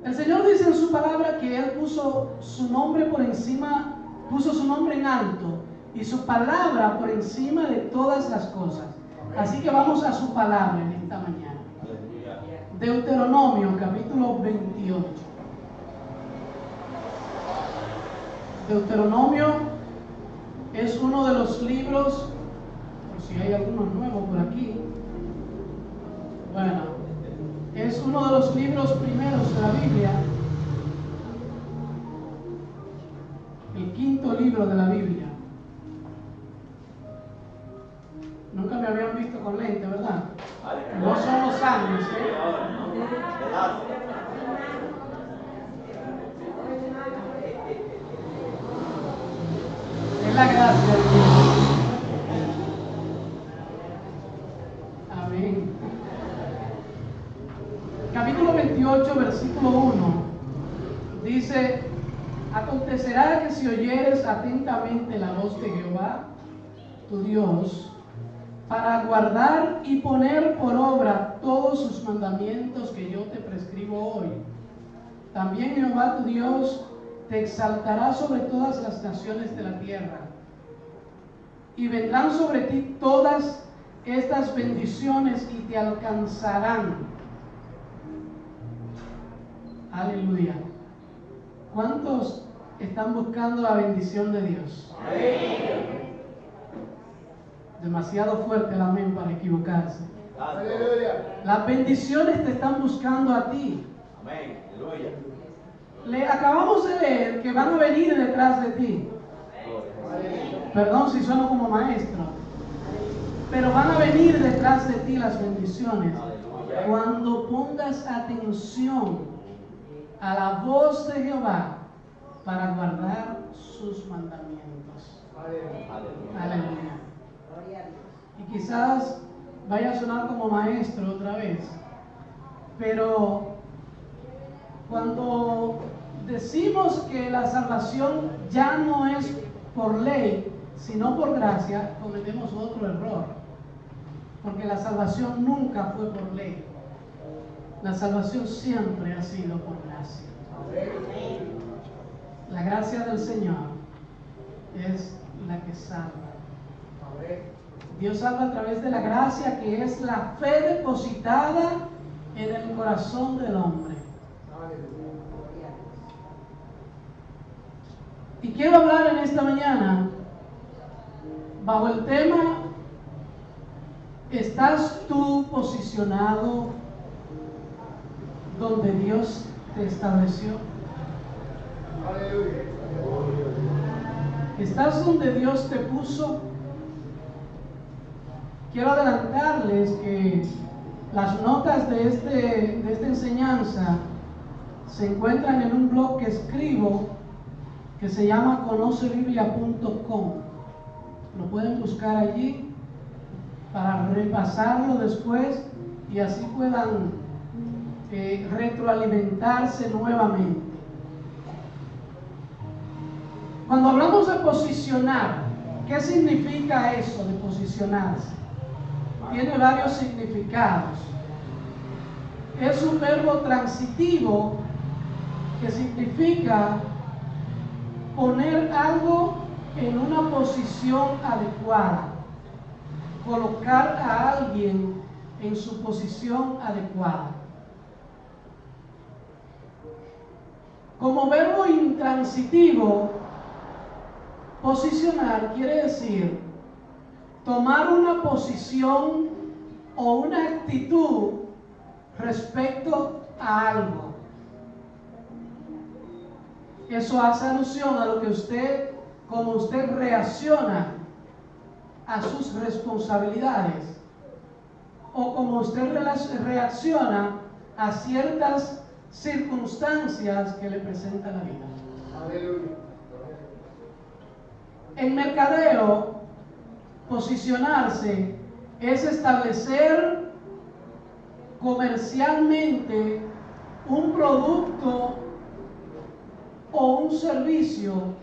El Señor dice en su palabra que Él puso su nombre por encima, puso su nombre en alto y su palabra por encima de todas las cosas. Así que vamos a su palabra en esta mañana. Deuteronomio capítulo 28. Deuteronomio es uno de los libros, por si hay algunos nuevos por aquí, bueno, es uno de los libros primeros de la Biblia, el quinto libro de la Biblia. Nunca me habían visto con lente, ¿verdad? No son los años, Es la gracia de Dios. Amén. Capítulo 28, versículo 1. Dice: acontecerá que si oyeres atentamente la voz de Jehová, tu Dios, para guardar y poner por obra todos sus mandamientos que yo te prescribo hoy, también Jehová tu Dios te exaltará sobre todas las naciones de la tierra, y vendrán sobre ti todas estas bendiciones y te alcanzarán. Aleluya. ¿Cuántos están buscando la bendición de Dios? Amén. Demasiado fuerte el amén para equivocarse. Aleluya. Las bendiciones te están buscando a ti. Amén. Aleluya. Acabamos de leer que van a venir detrás de ti. Perdón si sueno como maestro, pero van a venir detrás de ti las bendiciones cuando pongas atención a la voz de Jehová para guardar sus mandamientos. Aleluya. Y quizás vaya a sonar como maestro otra vez, pero cuando decimos que la salvación ya no es por ley, sino por gracia, cometemos otro error, porque la salvación nunca fue por ley. La salvación siempre ha sido por gracia. La gracia del Señor es la que salva. Dios salva a través de la gracia, que es la fe depositada en el corazón del hombre. Y quiero hablar en esta mañana bajo el tema: ¿estás tú posicionado donde Dios te estableció? ¿Estás donde Dios te puso? Quiero adelantarles que las notas de esta enseñanza se encuentran en un blog que escribo que se llama conocebiblia.com. Lo pueden buscar allí para repasarlo después y así puedan retroalimentarse nuevamente. Cuando hablamos de posicionar, ¿qué significa eso de posicionarse? Tiene varios significados. Es un verbo transitivo que significa poner algo en una posición adecuada, colocar a alguien en su posición adecuada. Como verbo intransitivo, posicionar quiere decir tomar una posición o una actitud respecto a algo. Eso hace alusión a lo que cómo usted reacciona a sus responsabilidades, o cómo usted reacciona a ciertas circunstancias que le presenta la vida. Aleluya. En mercadeo, posicionarse es establecer comercialmente un producto o un servicio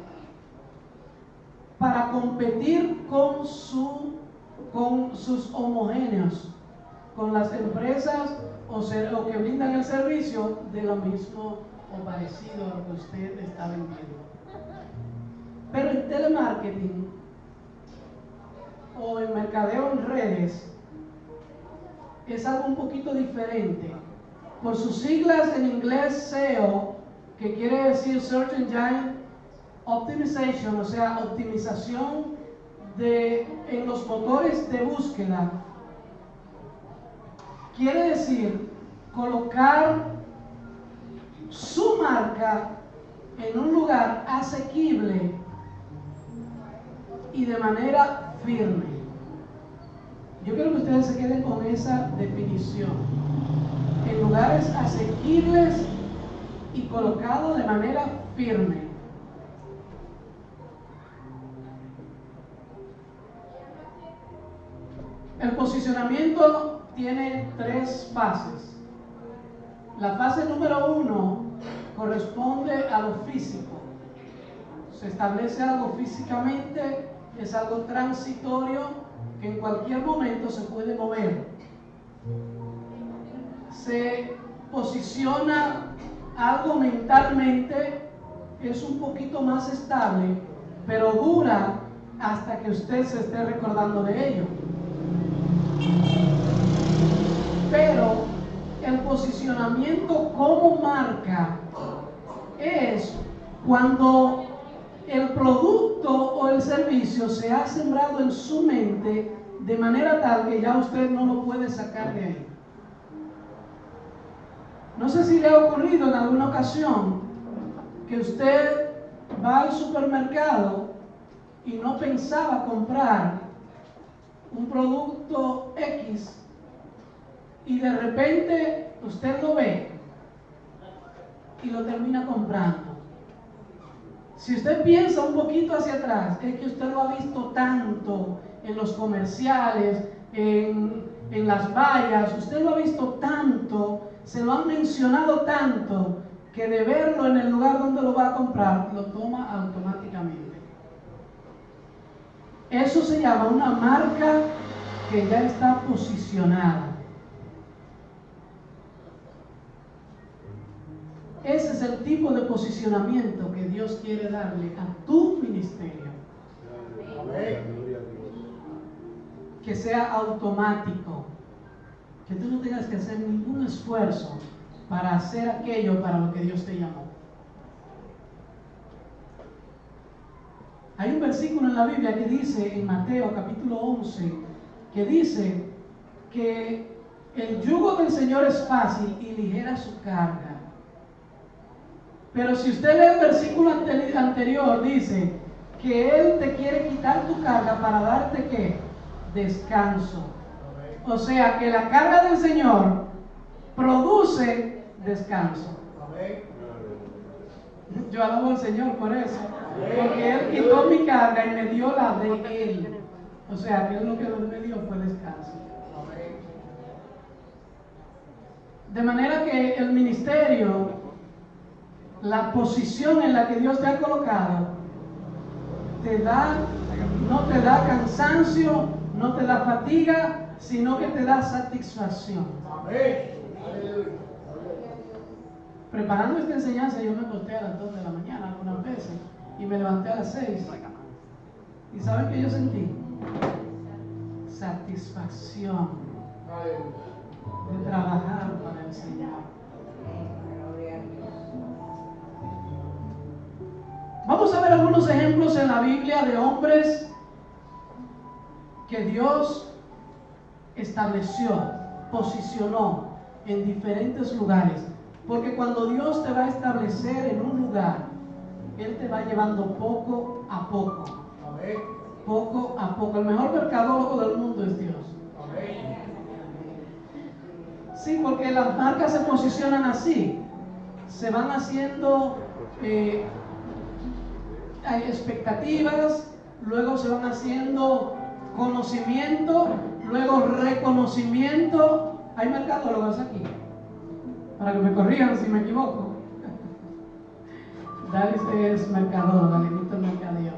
para competir con sus homogéneos, con las empresas o que brindan el servicio de lo mismo o parecido a lo que usted está vendiendo. Pero en telemarketing o en mercadeo en redes es algo un poquito diferente. Por sus siglas en inglés SEO, que quiere decir Search Engine Optimization, o sea, optimización en los motores de búsqueda, quiere decir colocar su marca en un lugar asequible y de manera firme. Yo quiero que ustedes se queden con esa definición. En lugares asequibles y colocado de manera firme. El posicionamiento tiene 3 fases. La fase número 1 corresponde a lo físico. Se establece algo físicamente, es algo transitorio que en cualquier momento se puede mover. Se posiciona algo mentalmente, es un poquito más estable, pero dura hasta que usted se esté recordando de ello. Pero el posicionamiento como marca es cuando el producto o el servicio se ha sembrado en su mente de manera tal que ya usted no lo puede sacar de ahí. No sé si le ha ocurrido en alguna ocasión que usted va al supermercado y no pensaba comprar un producto X y de repente usted lo ve y lo termina comprando. Si usted piensa un poquito hacia atrás, es que usted lo ha visto tanto en los comerciales, en las vallas, usted lo ha visto tanto, se lo han mencionado tanto, que de verlo en el lugar donde lo va a comprar, lo toma automáticamente. Eso se llama una marca que ya está posicionada. Ese es el tipo de posicionamiento que Dios quiere darle a tu ministerio. Que sea automático. Que tú no tengas que hacer ningún esfuerzo para hacer aquello para lo que Dios te llamó. Hay un versículo en la Biblia que dice, en Mateo capítulo 11, que dice que el yugo del Señor es fácil y ligera su carga. Pero si usted lee el versículo anterior, dice que Él te quiere quitar tu carga para darte ¿qué? Descanso. O sea que la carga del Señor produce descanso. Yo alabo al Señor por eso, porque Él quitó mi carga y me dio la de Él. O sea que Él lo que me dio fue descanso. De manera que el ministerio, la posición en la que Dios te ha colocado, no te da cansancio, no te da fatiga, sino que te da satisfacción. Preparando esta enseñanza, yo me acosté a las 2 de la mañana algunas veces y me levanté a las 6. ¿Y saben qué yo sentí? Satisfacción de trabajar para el Señor. Vamos a ver algunos ejemplos en la Biblia de hombres que Dios estableció, posicionó en diferentes lugares. Porque cuando Dios te va a establecer en un lugar, Él te va llevando poco a poco. Amén. Poco a poco. El mejor mercadólogo del mundo es Dios. Amén. Sí, porque las marcas se posicionan así. Se van haciendo, hay expectativas, luego se van haciendo conocimiento, luego reconocimiento. Hay mercadólogos aquí, para que me corrijan si me equivoco. Dalis es mercadóloga, le gusta el mercadeo.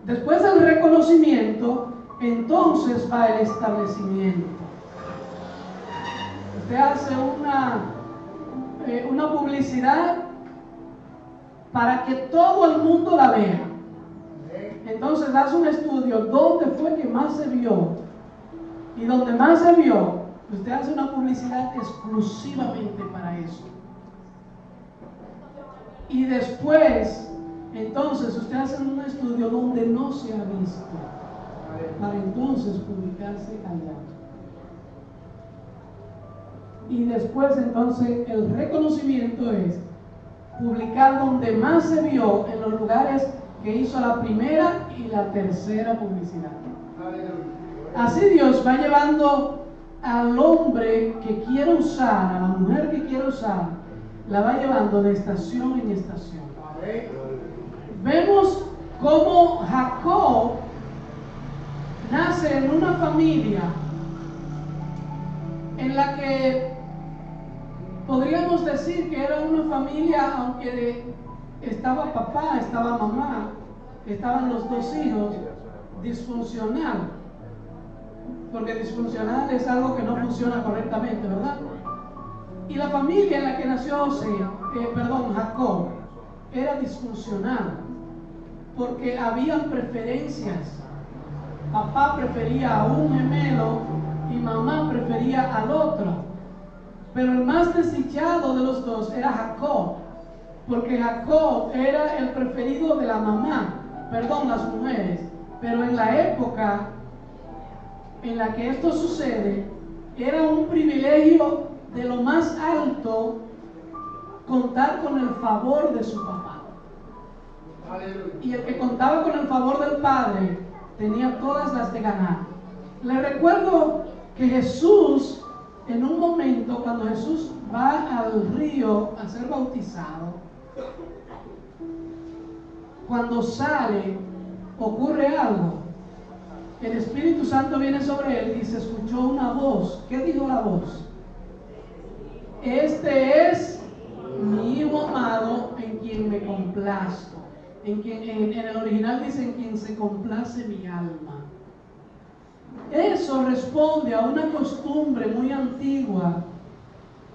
Después del reconocimiento, entonces va el establecimiento. usted hace una publicidad para que todo el mundo la vea. Entonces hace un estudio dónde fue que más se vio, y donde más se vio, usted hace una publicidad exclusivamente para eso. Y después, entonces usted hace un estudio donde no se ha visto, para entonces publicarse allá. Y después entonces el reconocimiento es publicar donde más se vio, en los lugares que hizo la primera y la tercera publicidad. Así Dios va llevando al hombre que quiere usar, a la mujer que quiere usar, la va llevando de estación en estación. Vemos cómo Jacob nace en una familia en la que podríamos decir que era una familia, aunque estaba papá, estaba mamá, estaban los dos hijos, disfuncional. Porque disfuncional es algo que no funciona correctamente, ¿verdad? Y la familia en la que nació Jacob era disfuncional, porque habían preferencias. Papá prefería a un gemelo y mamá prefería al otro. Pero el más desdichado de los dos era Jacob, porque Jacob era el preferido de la mamá, las mujeres. Pero en la época en la que esto sucede, era un privilegio de lo más alto contar con el favor de su papá. Y el que contaba con el favor del padre tenía todas las de ganar. Le recuerdo que Jesús, en un momento, cuando Jesús va al río a ser bautizado, cuando sale, ocurre algo. El Espíritu Santo viene sobre él y se escuchó una voz. ¿Qué dijo la voz? Este es mi hijo amado en quien me complazco. En el original dice en quien se complace mi alma. Eso responde a una costumbre muy antigua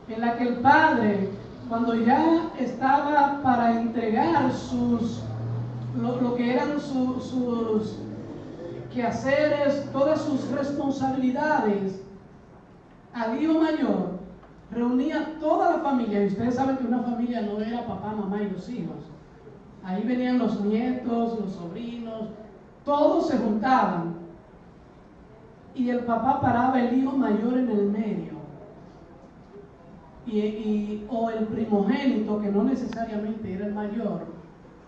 en la que el padre, cuando ya estaba para entregar lo que eran sus quehaceres, todas sus responsabilidades al hijo mayor, reunía toda la familia. Y ustedes saben que una familia no era papá, mamá y los hijos. Ahí venían los nietos, los sobrinos, todos se juntaban. Y el papá paraba el hijo mayor en el medio. O el primogénito, que no necesariamente era el mayor,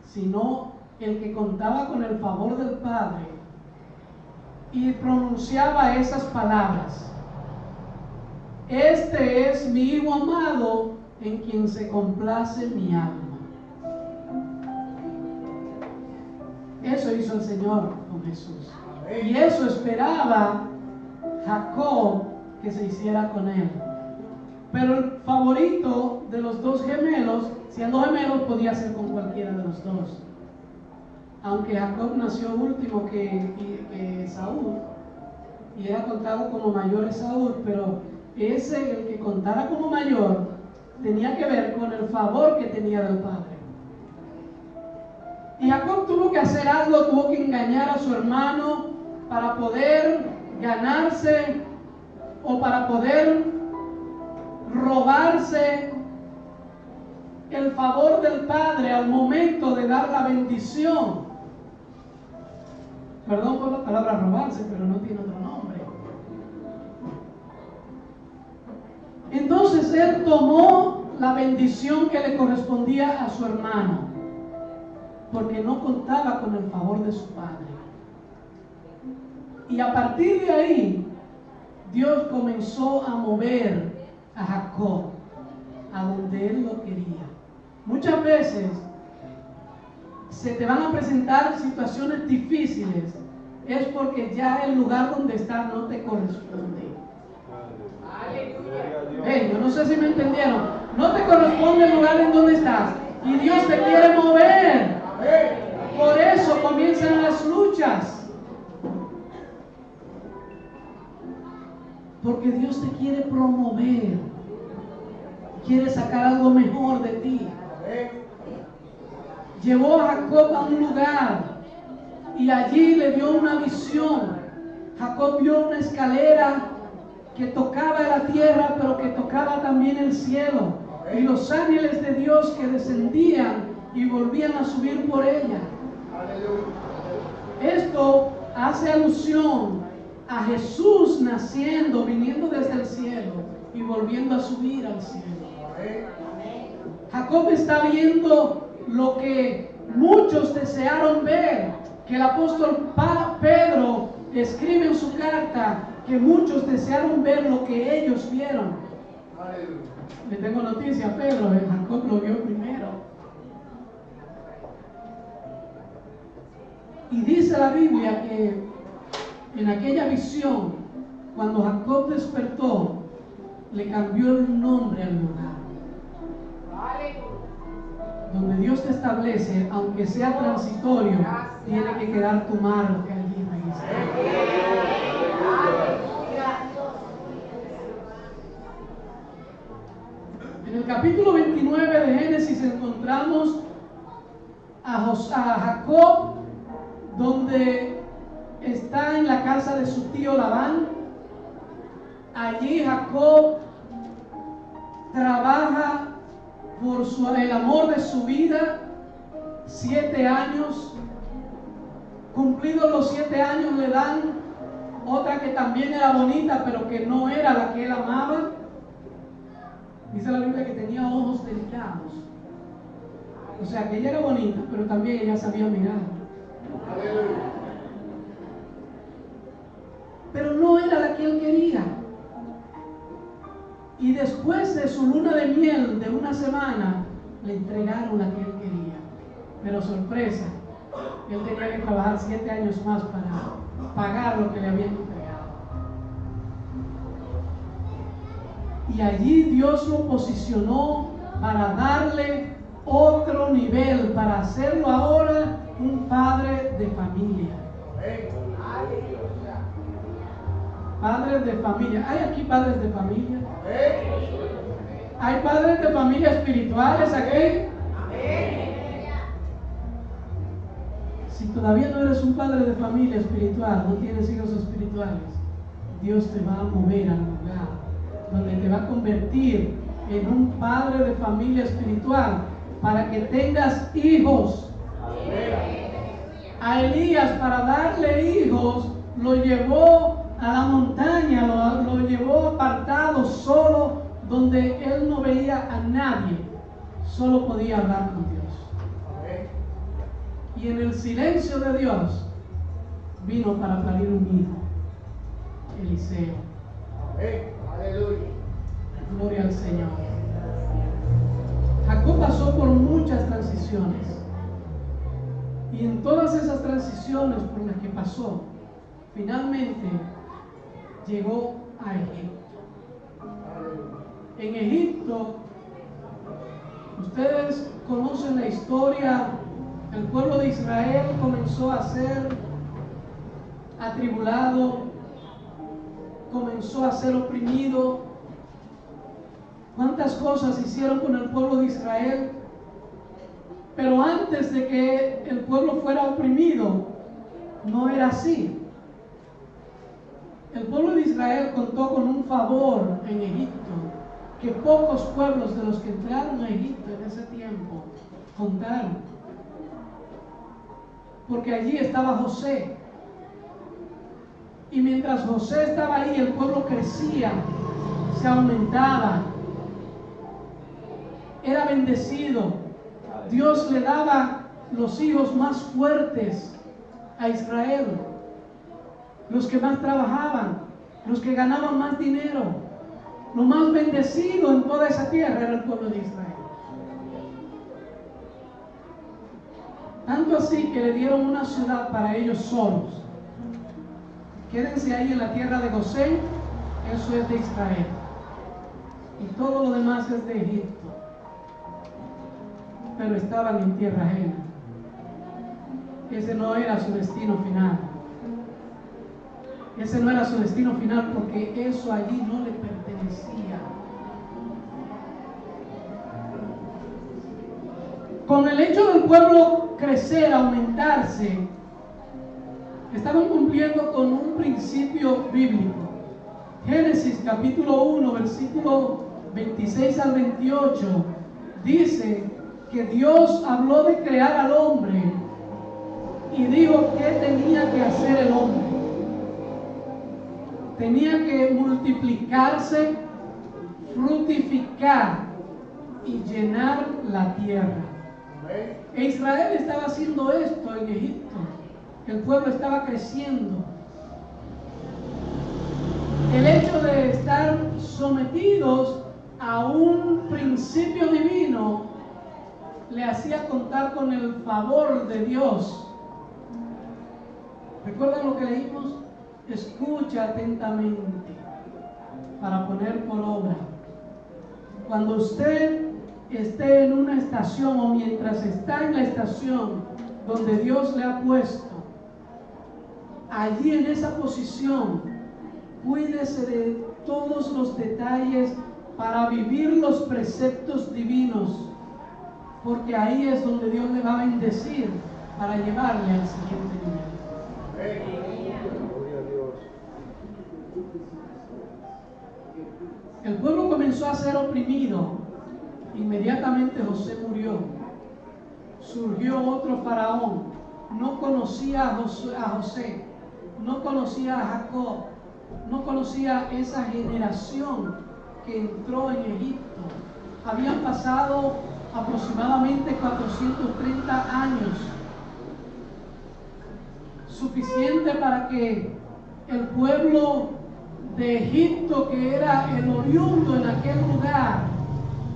sino el que contaba con el favor del padre, y pronunciaba esas palabras: este es mi hijo amado en quien se complace mi alma. Eso hizo el Señor con Jesús, y eso esperaba Jacob que se hiciera con él. Pero el favorito de los dos gemelos, siendo gemelos, podía ser con cualquiera de los dos. Aunque Jacob nació último que Esaú, y era contado como mayor Esaú, pero el que contara como mayor, tenía que ver con el favor que tenía del padre. Y Jacob tuvo que hacer algo, tuvo que engañar a su hermano para poder ganarse, o para poder robarse el favor del padre al momento de dar la bendición. Perdón por la palabra robarse, pero no tiene otro nombre. Entonces él tomó la bendición que le correspondía a su hermano, porque no contaba con el favor de su padre. Y a partir de ahí, Dios comenzó a mover a Jacob a donde él lo quería. Muchas veces se te van a presentar situaciones difíciles, es porque ya el lugar donde estás no te corresponde. Hey, yo no sé si me entendieron. No te corresponde el lugar en donde estás, y Dios te quiere mover. Por eso comienzan las luchas, porque Dios te quiere promover. quiere sacar algo mejor de ti. Llevó a Jacob a un lugar y allí le dio una visión. Jacob vio una escalera que tocaba la tierra, pero que tocaba también el cielo, y los ángeles de Dios que descendían y volvían a subir por ella. Esto hace alusión a Jesús naciendo, viniendo desde el cielo y volviendo a subir al cielo. Jacob está viendo lo que muchos desearon ver, que el apóstol Pedro escribe en su carta, que muchos desearon ver lo que ellos vieron. Le tengo noticia a Pedro, Jacob lo vio primero. Y dice la Biblia que en aquella visión, cuando Jacob despertó, le cambió el nombre al lugar. Donde Dios te establece, aunque sea transitorio, tiene que quedar tu marca allí registrada. En el capítulo 29 de Génesis encontramos a Jacob, donde está en la casa de su tío Labán. Allí Jacob trabaja por el amor de su vida 7 años. Cumplidos los 7 años le dan otra que también era bonita, pero que no era la que él amaba. Dice la Biblia que tenía ojos delicados. O sea que ella era bonita, pero también ella sabía mirar. Pero no era la que él quería. Y después de su luna de miel de una semana, le entregaron la que él quería. Pero sorpresa, él tenía que trabajar 7 años más para pagar lo que le habían entregado. Y allí Dios lo posicionó para darle otro nivel, para hacerlo ahora un padre de familia. Padres de familia. ¿Hay aquí padres de familia? ¿Hay padres de familia espirituales aquí? Si todavía no eres un padre de familia espiritual, no tienes hijos espirituales, Dios te va a mover al lugar donde te va a convertir en un padre de familia espiritual para que tengas hijos. A Elías, para darle hijos, lo llevó a la montaña, lo llevó apartado, solo, donde él no veía a nadie, solo podía hablar con Dios. Y en el silencio de Dios vino para parir un hijo, Eliseo. Gloria al Señor. Jacob pasó por muchas transiciones, y en todas esas transiciones por las que pasó, finalmente llegó a Egipto. En Egipto, ustedes conocen la historia. El pueblo de Israel comenzó a ser atribulado, comenzó a ser oprimido. ¿Cuántas cosas hicieron con el pueblo de Israel? Pero antes de que el pueblo fuera oprimido, no era así. El pueblo de Israel contó con un favor en Egipto que pocos pueblos de los que entraron a Egipto en ese tiempo contaron. Porque allí estaba José. Y mientras José estaba ahí, el pueblo crecía, se aumentaba, era bendecido. Dios le daba los hijos más fuertes a Israel, los que más trabajaban, los que ganaban más dinero. Lo más bendecido en toda esa tierra era el pueblo de Israel. Tanto así que le dieron una ciudad para ellos solos. Quédense ahí en la tierra de Gosén, eso es de Israel. Y todo lo demás es de Egipto. Pero estaban en tierra ajena. Ese no era su destino final. Ese no era su destino final, porque eso allí no le pertenecía. Con el hecho del pueblo crecer, aumentarse, estaban cumpliendo con un principio bíblico. Génesis capítulo 1, versículo 26 al 28, dice que Dios habló de crear al hombre y dijo qué tenía que hacer el hombre. Tenía que multiplicarse, fructificar y llenar la tierra. E Israel estaba haciendo esto en Egipto. El pueblo estaba creciendo. El hecho de estar sometidos a un principio divino le hacía contar con el favor de Dios. ¿Recuerdan lo que leímos? Escucha atentamente para poner por obra. Cuando usted esté en una estación o mientras está en la estación donde Dios le ha puesto, allí en esa posición, cuídese de todos los detalles para vivir los preceptos divinos, porque ahí es donde Dios le va a bendecir para llevarle al siguiente nivel. El pueblo comenzó a ser oprimido. Inmediatamente José murió. Surgió otro faraón. No conocía a José, no conocía a Jacob, no conocía esa generación que entró en Egipto. Habían pasado aproximadamente 430 años, suficiente para que el pueblo de Egipto, que era el oriundo en aquel lugar,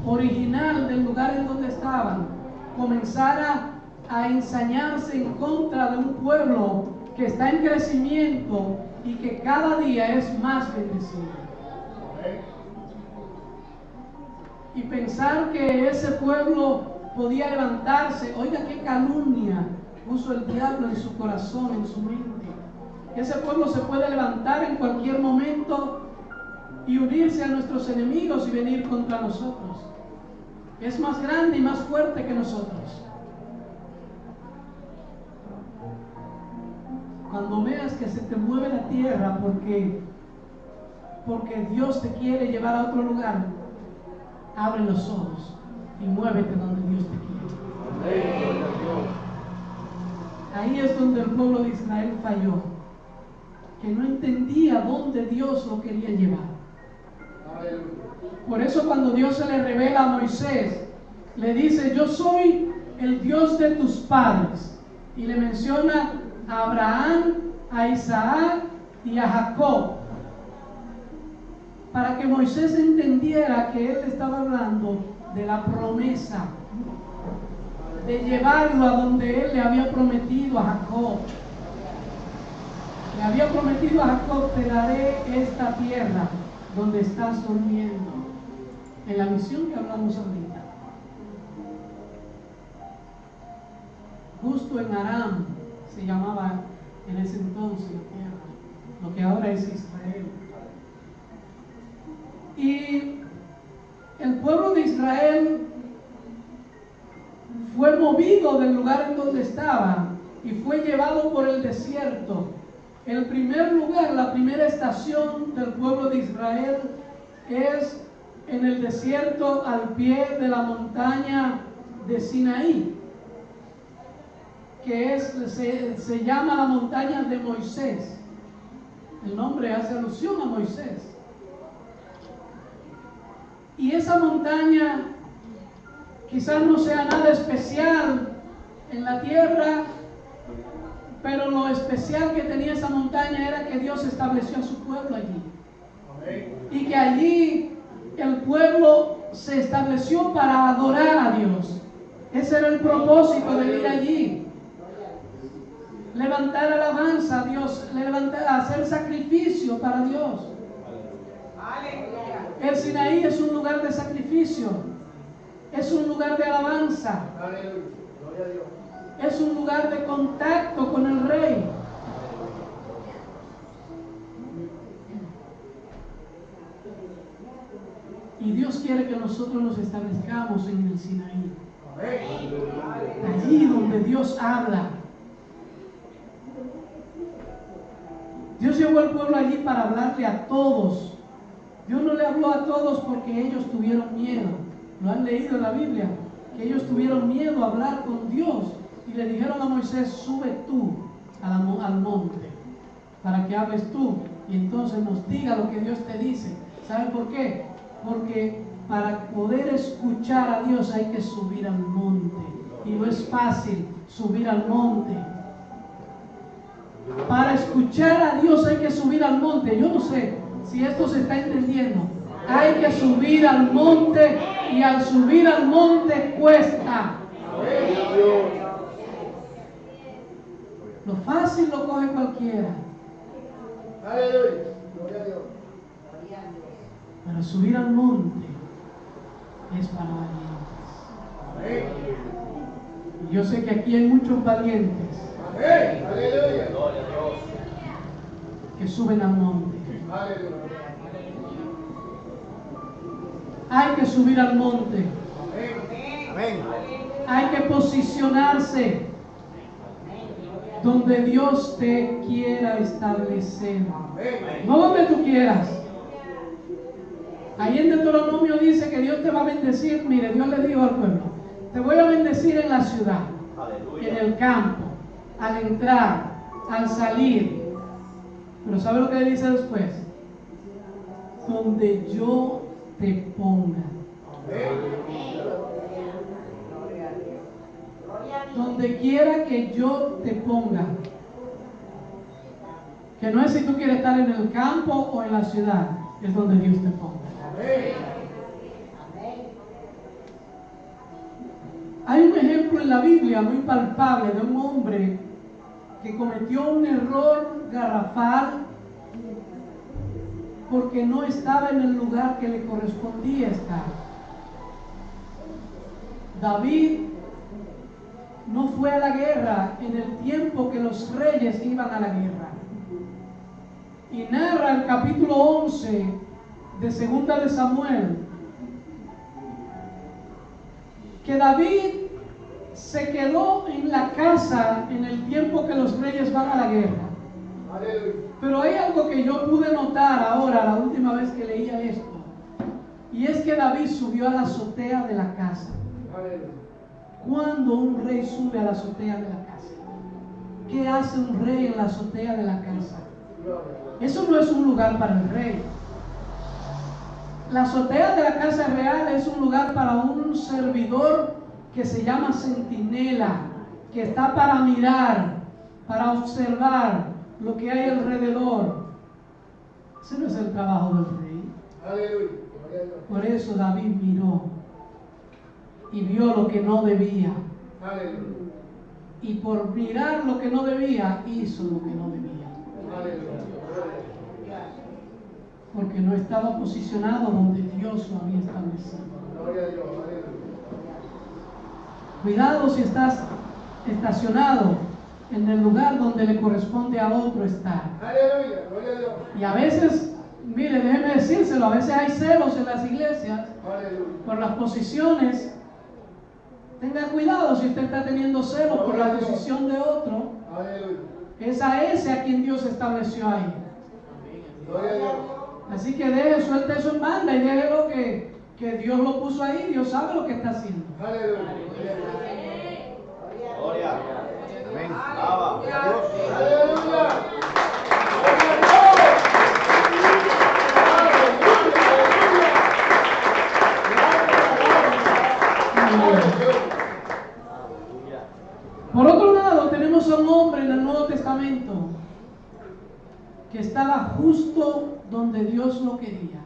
original del lugar en donde estaban, comenzara a ensañarse en contra de un pueblo que está en crecimiento y que cada día es más bendecido. Y pensar que ese pueblo podía levantarse, oiga qué calumnia puso el diablo en su corazón, en su mente. Ese pueblo se puede levantar en cualquier momento y unirse a nuestros enemigos y venir contra nosotros. Es más grande y más fuerte que nosotros. Cuando veas que se te mueve la tierra porque Dios te quiere llevar a otro lugar, abre los ojos y muévete donde Dios te quiere. Ahí es donde el pueblo de Israel falló, que no entendía dónde Dios lo quería llevar. Por eso cuando Dios se le revela a Moisés, le dice: yo soy el Dios de tus padres, y le menciona a Abraham, a Isaac y a Jacob, para que Moisés entendiera que él estaba hablando de la promesa, de llevarlo a donde él le había prometido a Jacob. Le había prometido a Jacob: te daré esta tierra donde estás durmiendo, en la misión que hablamos ahorita. Justo en Aram se llamaba en ese entonces la tierra, lo que ahora es Israel. Y el pueblo de Israel fue movido del lugar en donde estaba y fue llevado por el desierto. El primer lugar, la primera estación del pueblo de Israel es en el desierto al pie de la montaña de Sinaí, que se llama la montaña de Moisés. El nombre hace alusión a Moisés. Y esa montaña quizás no sea nada especial en la tierra, pero lo especial que tenía esa montaña era que Dios estableció a su pueblo allí. Y que allí el pueblo se estableció para adorar a Dios. Ese era el propósito de ir allí. Levantar alabanza a Dios, hacer sacrificio para Dios. El Sinaí es un lugar de sacrificio, es un lugar de alabanza, es un lugar de contacto con el Rey. Y Dios quiere que nosotros nos establezcamos en el Sinaí. Allí donde Dios habla. Dios llevó al pueblo allí para hablarle a todos. Dios no le habló a todos porque ellos tuvieron miedo. Lo han leído en la Biblia, que ellos tuvieron miedo a hablar con Dios y le dijeron a Moisés: sube tú al monte para que hables tú y entonces nos diga lo que Dios te dice. ¿Saben por qué? Porque para poder escuchar a Dios hay que subir al monte, y no es fácil subir al monte. Para escuchar a Dios hay que subir al monte. Yo no sé si esto se está entendiendo. Hay que subir al monte, y al subir al monte cuesta. Lo fácil lo coge cualquiera. Pero subir al monte es para valientes. Y yo sé que aquí hay muchos valientes que suben al monte. Hay que subir al monte. Hay que posicionarse donde Dios te quiera establecer, no donde tú quieras. Ahí en Deuteronomio dice que Dios te va a bendecir. Mire, Dios le dijo al pueblo: te voy a bendecir en la ciudad, en el campo, al entrar, al salir. Pero ¿sabe lo que le dice después? Donde yo te ponga. Donde quiera que yo te ponga. Que no es si tú quieres estar en el campo o en la ciudad, es donde Dios te ponga. Hay un ejemplo en la Biblia muy palpable de un hombre que cometió un error garrafal porque no estaba en el lugar que le correspondía estar. David no fue a la guerra en el tiempo que los reyes iban a la guerra. Y narra el capítulo 11 de Segunda de Samuel que David se quedó en la casa en el tiempo que los reyes van a la guerra. Pero hay algo que yo pude notar ahora, la última vez que leía esto, y es que David subió a la azotea de la casa. ¿Cuándo un rey sube a la azotea de la casa? ¿Qué hace un rey en la azotea de la casa? Eso no es un lugar para el rey. La azotea de la casa real es un lugar para un servidor que se llama centinela, que está para mirar, para observar lo que hay alrededor. Ese no es el trabajo del rey. Por eso David miró y vio lo que no debía. Y por mirar lo que no debía, hizo lo que no debía. Porque no estaba posicionado donde Dios lo había establecido. Cuidado si estás estacionado en el lugar donde le corresponde a otro estar. Y a veces, mire, déjeme decírselo, a veces hay celos en las iglesias por las posiciones. Tenga cuidado si usted está teniendo celos por la posición de otro. Es a ese a quien Dios estableció ahí. Así que suelte eso en banda y déjelo que Dios lo puso ahí. Dios sabe lo que está haciendo. Gloria. Amén. Alaba. Aleluya. Por otro lado, tenemos a un hombre en el Nuevo Testamento que estaba justo donde Dios lo quería,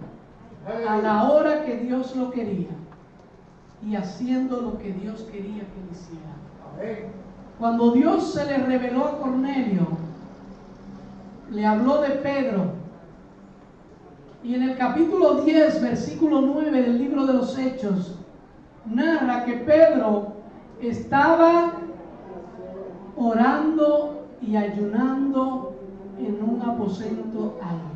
a la hora que Dios lo quería y haciendo lo que Dios quería que hiciera. Cuando Dios se le reveló a Cornelio, le habló de Pedro, y en el capítulo 10, versículo 9 del libro de los Hechos, narra que Pedro estaba orando y ayunando en un aposento alto.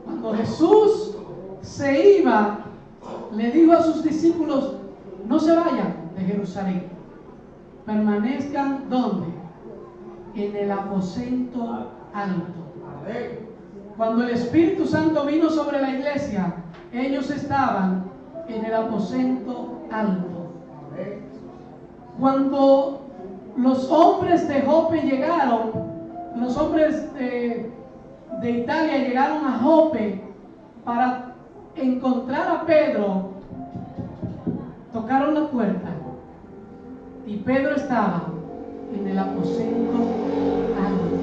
Cuando Jesús se iba, le dijo a sus discípulos: no se vayan de Jerusalén, permanezcan ¿dónde? En el aposento alto. Cuando el Espíritu Santo vino sobre la iglesia, ellos estaban en el aposento alto. Cuando los hombres de Jope llegaron, los hombres de Italia llegaron a Jope para encontrar a Pedro, tocaron la puerta y Pedro estaba en el aposento alto.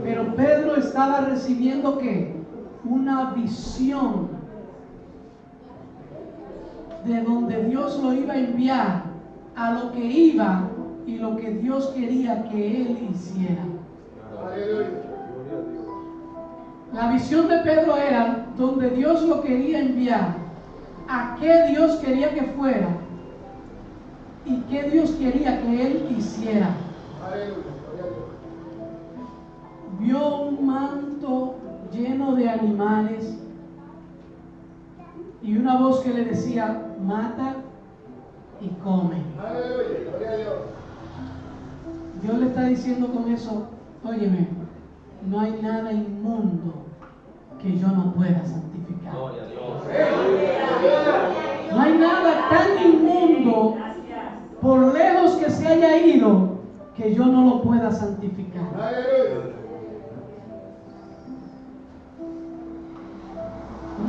Pero Pedro estaba recibiendo ¿qué? Una visión de donde Dios lo iba a enviar a lo que iba y lo que Dios quería que él hiciera. La visión de Pedro era donde Dios lo quería enviar, a qué Dios quería que fuera y qué Dios quería que él hiciera. Vio un manto lleno de animales y una voz que le decía: mata y come. Dios le está diciendo con eso: óyeme, no hay nada inmundo que yo no pueda santificar. No hay nada tan inmundo, por lejos que se haya ido, que yo no lo pueda santificar.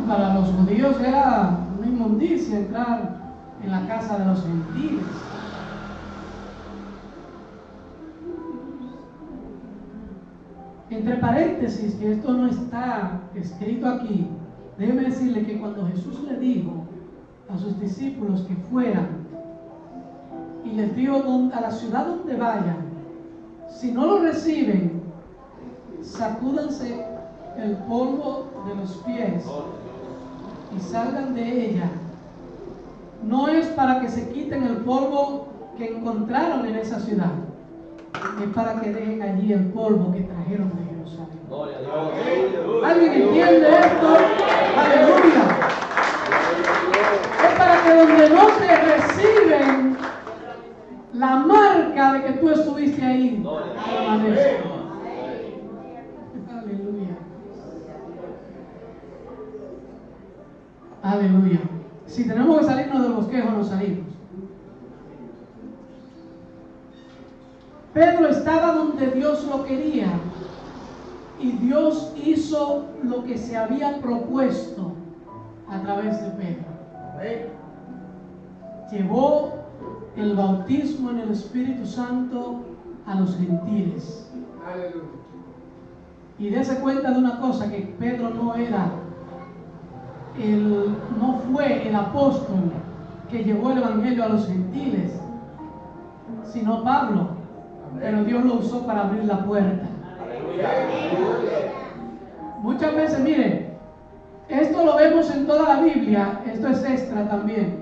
Para los judíos era una inmundicia entrar en la casa de los gentiles. Entre paréntesis, que esto no está escrito aquí, déjeme decirle que cuando Jesús le dijo a sus discípulos que fueran y les dijo: a la ciudad donde vayan, si no lo reciben, sacúdanse el polvo de los pies y salgan de ella. No es para que se quiten el polvo que encontraron en esa ciudad, es para que dejen allí el polvo que trajeron de Jerusalén. ¿Alguien entiende esto? Aleluya. Es para que donde no te reciben la marca de que tú estuviste ahí, permanezca. Aleluya. Aleluya. Si tenemos que salirnos del bosquejo, nos salimos. Pedro estaba donde Dios lo quería y Dios hizo lo que se había propuesto a través de Pedro. Llevó el bautismo en el Espíritu Santo a los gentiles. Y dése cuenta de una cosa, que Pedro no fue el apóstol que llevó el evangelio a los gentiles, sino Pablo. Pero Dios lo usó para abrir la puerta. Muchas veces, mire, esto lo vemos en toda la Biblia. Esto es extra también.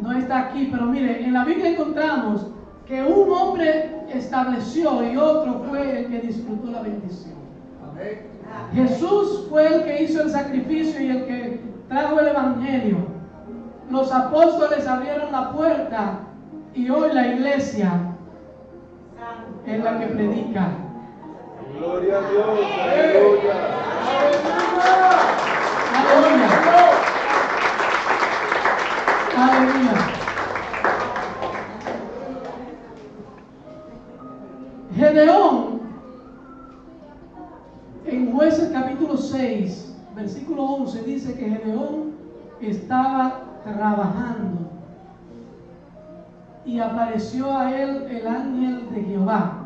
No está aquí, pero mire, en la Biblia encontramos que un hombre estableció y otro fue el que disfrutó la bendición. Jesús fue el que hizo el sacrificio y el que trajo el evangelio. Los apóstoles abrieron la puerta y hoy la iglesia es la que predica. Gloria a Dios. Aleluya. Aleluya. Aleluya. Gedeón, en Jueces capítulo 6, versículo 11, dice que Gedeón estaba trabajando y apareció a él el ángel de Jehová.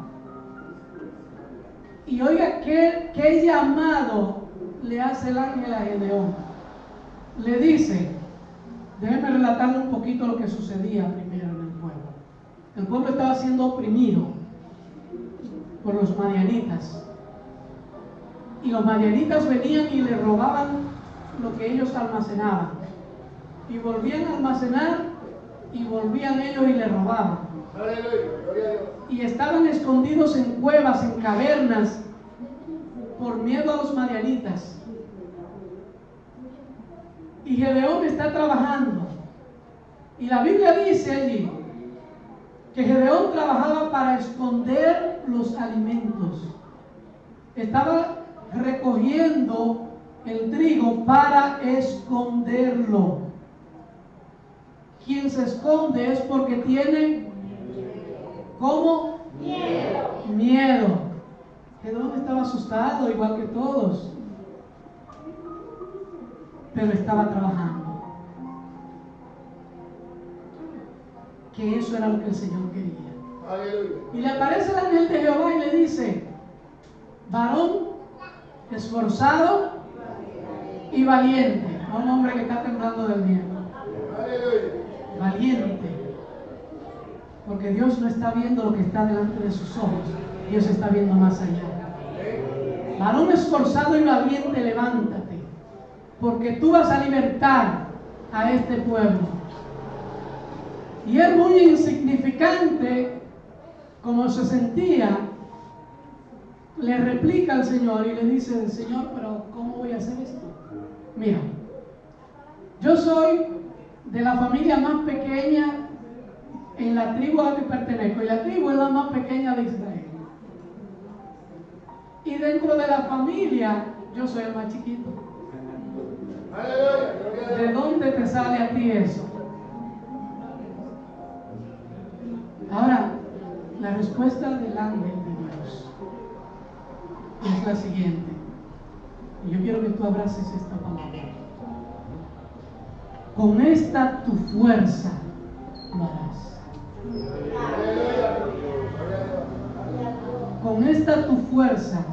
Y oiga, ¿qué llamado le hace el ángel a Gedeón? Le dice, déjeme relatarle un poquito lo que sucedía primero en el pueblo. El pueblo estaba siendo oprimido por los madianitas. Y los madianitas venían y le robaban lo que ellos almacenaban. Y volvían a almacenar y volvían ellos y le robaban. Y estaban escondidos en cuevas, en cavernas, por miedo a los madianitas. Y Gedeón está trabajando. Y la Biblia dice allí que Gedeón trabajaba para esconder los alimentos. Estaba recogiendo el trigo para esconderlo. Quien se esconde es porque tiene ¿cómo? Miedo. Gedeón estaba asustado igual que todos, pero estaba trabajando. Que eso era lo que el Señor quería. Aleluya. Y le aparece el ángel de Jehová y le dice: varón esforzado y valiente. A un hombre que está temblando del miedo. Valiente. Porque Dios no está viendo lo que está delante de sus ojos. Dios está viendo más allá. Varón esforzado y valiente, levántate. Porque tú vas a libertar a este pueblo. Y él, muy insignificante como se sentía, le replica al Señor y le dice: Señor, pero ¿cómo voy a hacer esto? Mira, yo soy de la familia más pequeña en la tribu a la que pertenezco, y la tribu es la más pequeña de Israel. Y dentro de la familia, yo soy el más chiquito. ¿De dónde te sale a ti eso? Ahora, la respuesta del ángel de Dios es la siguiente. Y yo quiero que tú abraces esta palabra. Con esta tu fuerza lo harás. Con esta tu fuerza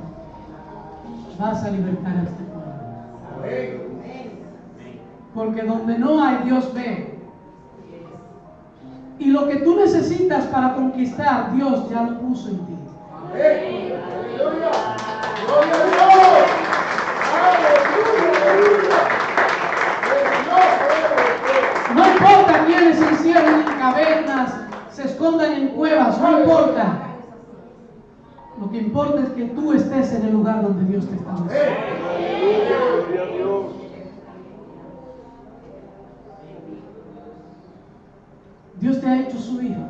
vas a libertar a este pueblo. Porque donde no hay, Dios ve. Y lo que tú necesitas para conquistar, Dios ya lo puso en ti. ¡Aleluya! ¡Gloria a Dios! No importa quiénes se encierren en cavernas, se escondan en cuevas, no importa. Lo que importa es que tú estés en el lugar donde Dios te está diciendo. Dios te ha hecho su hijo.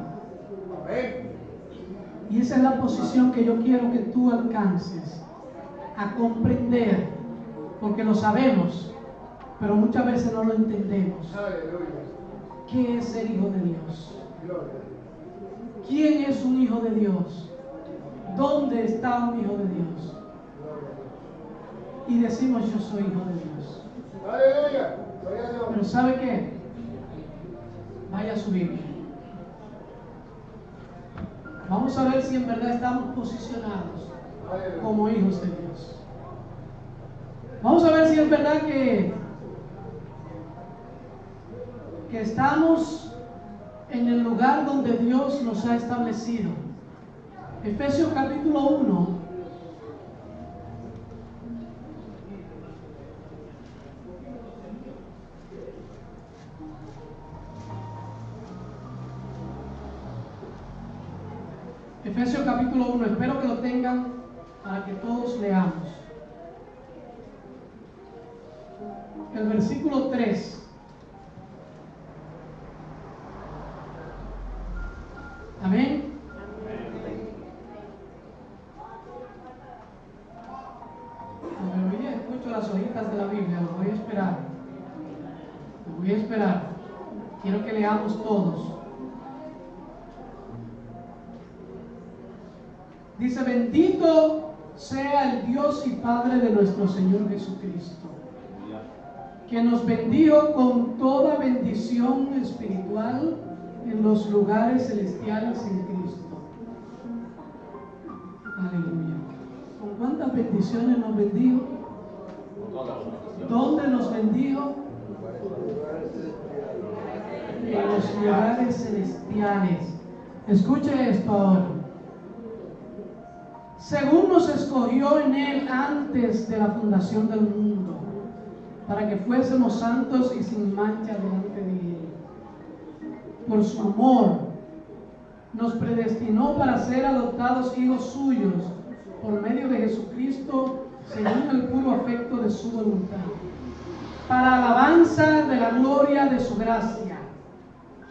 Y esa es la posición que yo quiero que tú alcances a comprender, porque lo sabemos, pero muchas veces no lo entendemos. ¿Qué es ser hijo de Dios? ¿Quién es un hijo de Dios? ¿Dónde está un hijo de Dios? Y decimos: yo soy hijo de Dios. Pero ¿sabe qué? Vaya a su Biblia. Vamos a ver si en verdad estamos posicionados como hijos de Dios. Vamos a ver si es verdad que estamos en el lugar donde Dios nos ha establecido. Efesios capítulo 1. Efesios capítulo 1, espero que lo tengan para que todos leamos. El versículo 3. Amén. Oye, escucho las hojitas de la Biblia, lo voy a esperar. Lo voy a esperar. Quiero que leamos todos. Dice: bendito sea el Dios y Padre de nuestro Señor Jesucristo, que nos bendijo con toda bendición espiritual en los lugares celestiales en Cristo. Aleluya. ¿Con cuántas bendiciones nos bendijo? ¿Dónde nos bendijo? En los lugares celestiales. Escuche esto ahora. Según nos escogió en Él antes de la fundación del mundo, para que fuésemos santos y sin mancha delante de Él. Por su amor, nos predestinó para ser adoptados hijos suyos, por medio de Jesucristo, según el puro afecto de su voluntad, para alabanza de la gloria de su gracia,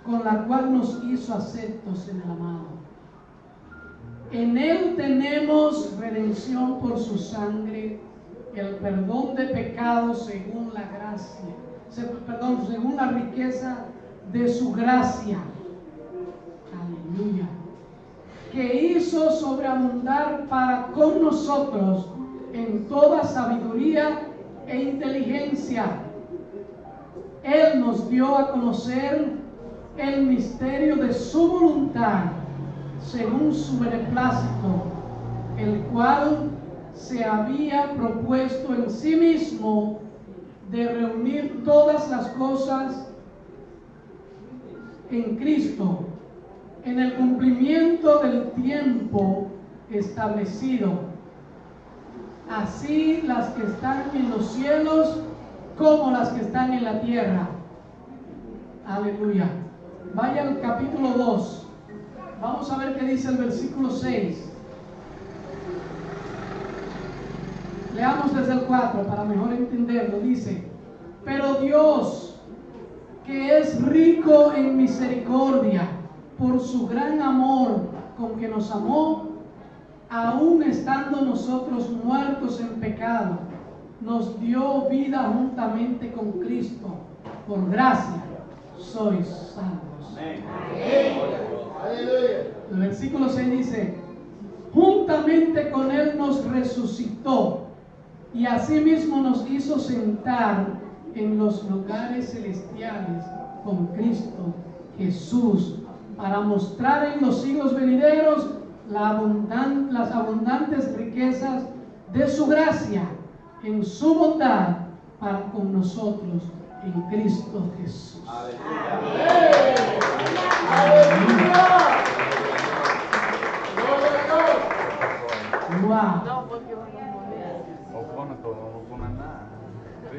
con la cual nos hizo aceptos en el amado. En Él tenemos redención por su sangre, el perdón de pecados según la gracia, según la riqueza de su gracia. Aleluya. Que hizo sobreabundar para con nosotros en toda sabiduría e inteligencia. Él nos dio a conocer el misterio de su voluntad, según su beneplácito, el cual se había propuesto en sí mismo de reunir todas las cosas en Cristo, en el cumplimiento del tiempo establecido, así las que están en los cielos como las que están en la tierra. Aleluya. Vaya al capítulo 2. Vamos a ver qué dice el versículo 6. Leamos desde el 4 para mejor entenderlo. Dice: pero Dios, que es rico en misericordia, por su gran amor con que nos amó, aun estando nosotros muertos en pecado, nos dio vida juntamente con Cristo. Por gracia sois salvos. Amén. El versículo 6 dice: juntamente con Él nos resucitó y asimismo nos hizo sentar en los lugares celestiales con Cristo Jesús, para mostrar en los siglos venideros las abundantes riquezas de su gracia en su bondad para con nosotros en Cristo Jesús. Wow.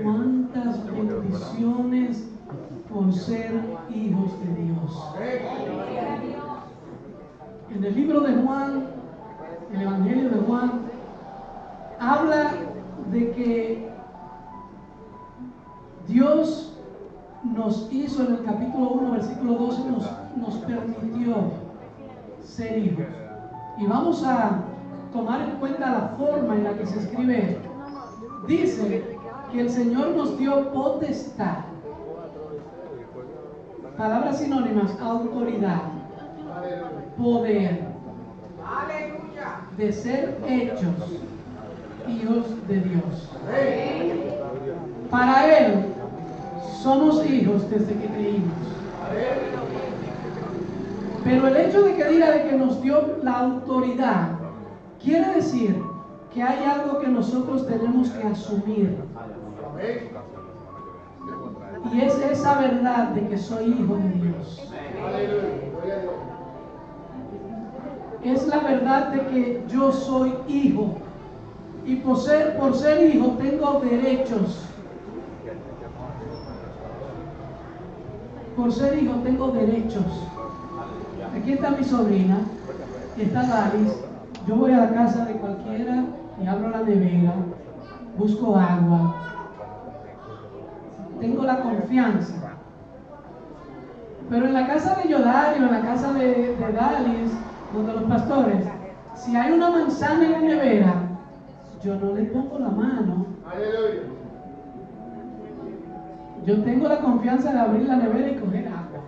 Cuántas bendiciones por ser hijos de Dios. En el libro de Juan, el Evangelio de Juan, habla de que Dios nos hizo, en el capítulo 1, versículo 12, nos permitió ser hijos. Y vamos a tomar en cuenta la forma en la que se escribe esto. Dice que el Señor nos dio potestad. Palabras sinónimas: autoridad, poder, de ser hechos hijos de Dios. Para Él somos hijos desde que creímos. Pero el hecho de que diga de que nos dio la autoridad, quiere decir que hay algo que nosotros tenemos que asumir. Y es esa verdad de que soy hijo de Dios. Es la verdad de que yo soy hijo. Y por ser hijo tengo derechos. Por ser hijo tengo derechos. Aquí está mi sobrina, está Dalis. Yo voy a la casa de cualquiera y abro la nevera, busco agua. Tengo la confianza. Pero en la casa de Yodario, en la casa de Dalis, donde los pastores, si hay una manzana en la nevera, yo no le pongo la mano. Yo tengo la confianza de abrir la nevera y coger agua.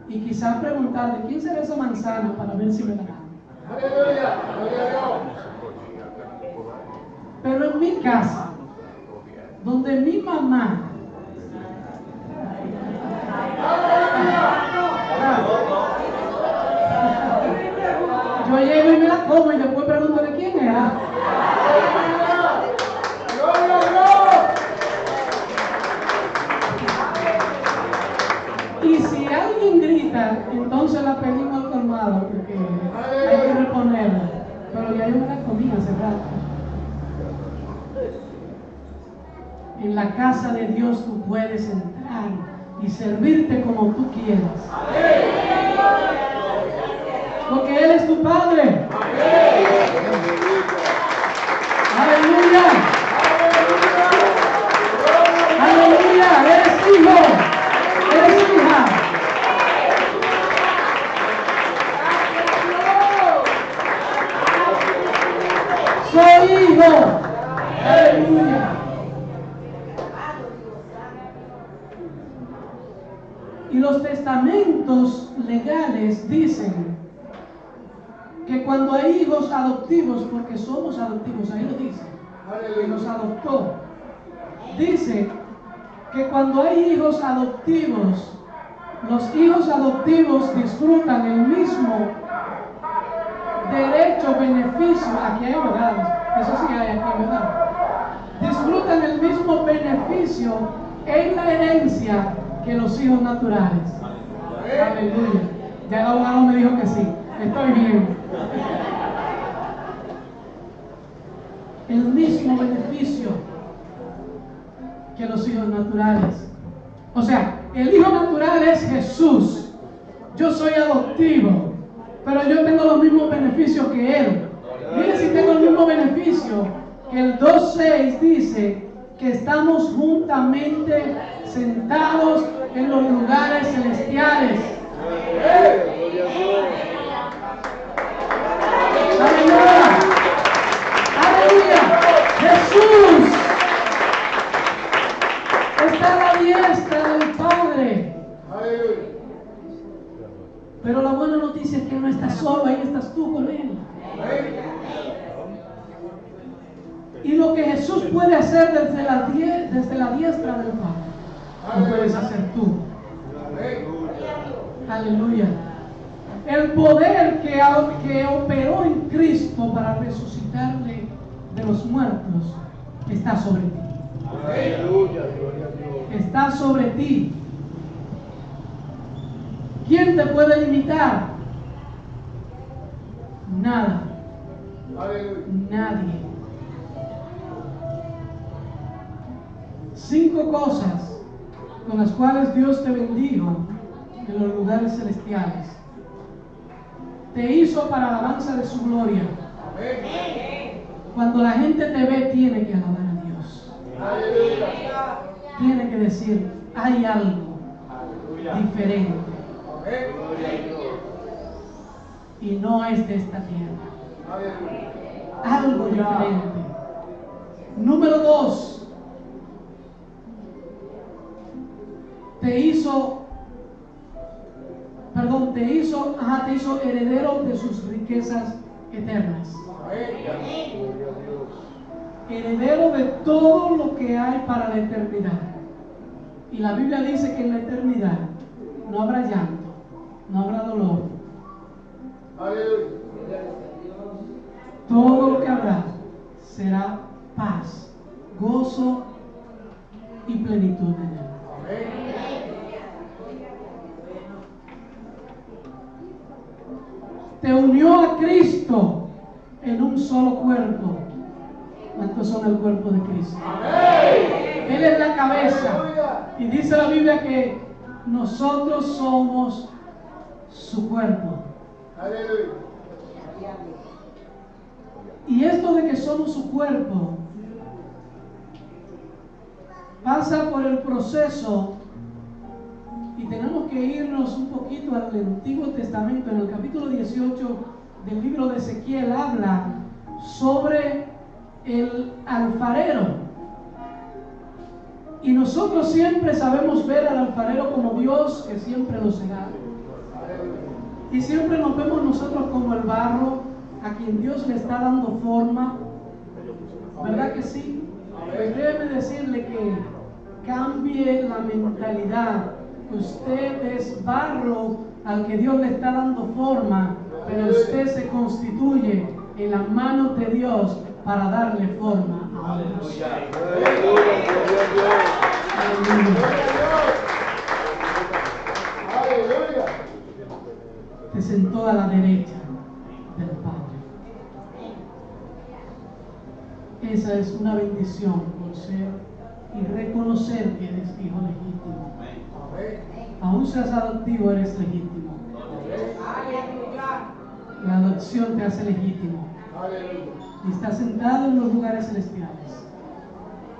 Y quizás preguntarle: ¿quién será esa manzana? Para ver si me la dan. Pero en mi casa, donde mi mamá yo llego y me la como y después pregunto de quién era. Y si alguien grita, entonces la pedimos al colmado porque hay que reponerla. Pero ya yo me la comí hace rato. En la casa de Dios tú puedes entrar y servirte como tú quieras. Porque Él es tu Padre. Aleluya. Y los testamentos legales dicen que cuando hay hijos adoptivos, porque somos adoptivos, ahí lo dice, que nos adoptó, dice que cuando hay hijos adoptivos, los hijos adoptivos disfrutan el mismo derecho, beneficio, aquí hay abogados, eso sí hay aquí, ¿verdad? Disfrutan el mismo beneficio en la herencia que los hijos naturales. Aleluya. Ya el abogado me dijo que sí, estoy bien. El mismo beneficio que los hijos naturales. O sea, el hijo natural es Jesús. Yo soy adoptivo, pero yo tengo los mismos beneficios que él. Mire si tengo el mismo beneficio que el 2:6 dice que estamos juntamente sentados en los lugares celestiales. ¡Aleluya! ¡Aleluya! ¡Jesús está a la diestra del Padre! Pero la buena noticia es que no estás solo, ahí estás tú con Él. Y lo que Jesús puede hacer desde la diestra del Padre, lo puedes hacer tú. Aleluya. El poder que operó en Cristo para resucitarle de los muertos está sobre ti. Está sobre ti. ¿Quién te puede limitar? Nada. Nadie. 5 cosas con las cuales Dios te bendijo en los lugares celestiales. Te hizo para alabanza de su gloria. Cuando la gente te ve, tiene que alabar a Dios. Tiene que decir, hay algo diferente. Y no es de esta tierra. Algo diferente. Número 2. Te hizo heredero de sus riquezas eternas. Heredero de todo lo que hay para la eternidad. Y la Biblia dice que en la eternidad no habrá llanto, no habrá dolor. Todo lo que habrá será paz, gozo y plenitud en Él. Te unió a Cristo en un solo cuerpo. ¿Cuántos son el cuerpo de Cristo? Él es la cabeza. Y dice la Biblia que nosotros somos su cuerpo. Y esto de que somos su cuerpo pasa por el proceso. Y tenemos que irnos un poquito al Antiguo Testamento. En el capítulo 18 del libro de Ezequiel habla sobre el alfarero. Y nosotros siempre sabemos ver al alfarero como Dios, que siempre lo será. Y siempre nos vemos nosotros como el barro a quien Dios le está dando forma. ¿Verdad que sí? Pues déjeme decirle que cambie la mentalidad. Usted es barro al que Dios le está dando forma, pero usted se constituye en las manos de Dios para darle forma a otros. Te sentó a la derecha del Padre. Esa es una bendición por ser y reconocer que eres hijo legítimo. Aún seas adoptivo, eres legítimo. La adopción te hace legítimo. Y está sentado en los lugares celestiales.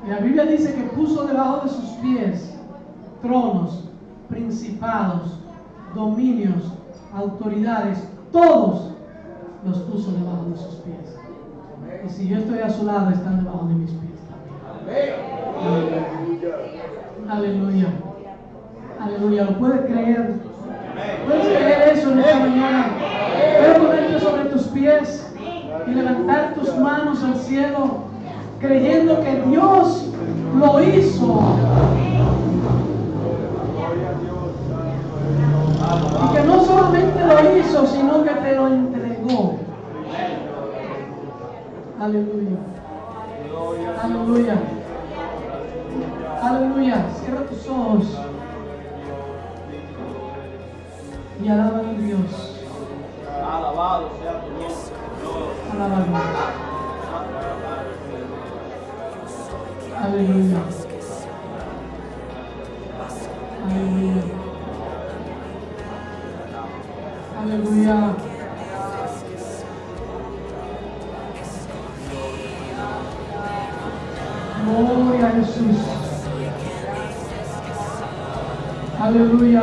Y la Biblia dice que puso debajo de sus pies tronos, principados, dominios, autoridades, todos los puso debajo de sus pies. Y si yo estoy a su lado, están debajo de mis pies también. Aleluya. Aleluya. Aleluya, ¿lo puedes creer? ¿Puedes creer eso en esta mañana? Puedes ponerte sobre tus pies y levantar tus manos al cielo, creyendo que Dios lo hizo. Y que no solamente lo hizo, sino que te lo entregó. Aleluya. Aleluya. Aleluya. Cierra tus ojos y alaba a Dios. Alabado sea tu nombre. Alaba a Dios. Aleluya. Aleluya. Aleluya. Gloria a Jesús. Aleluya.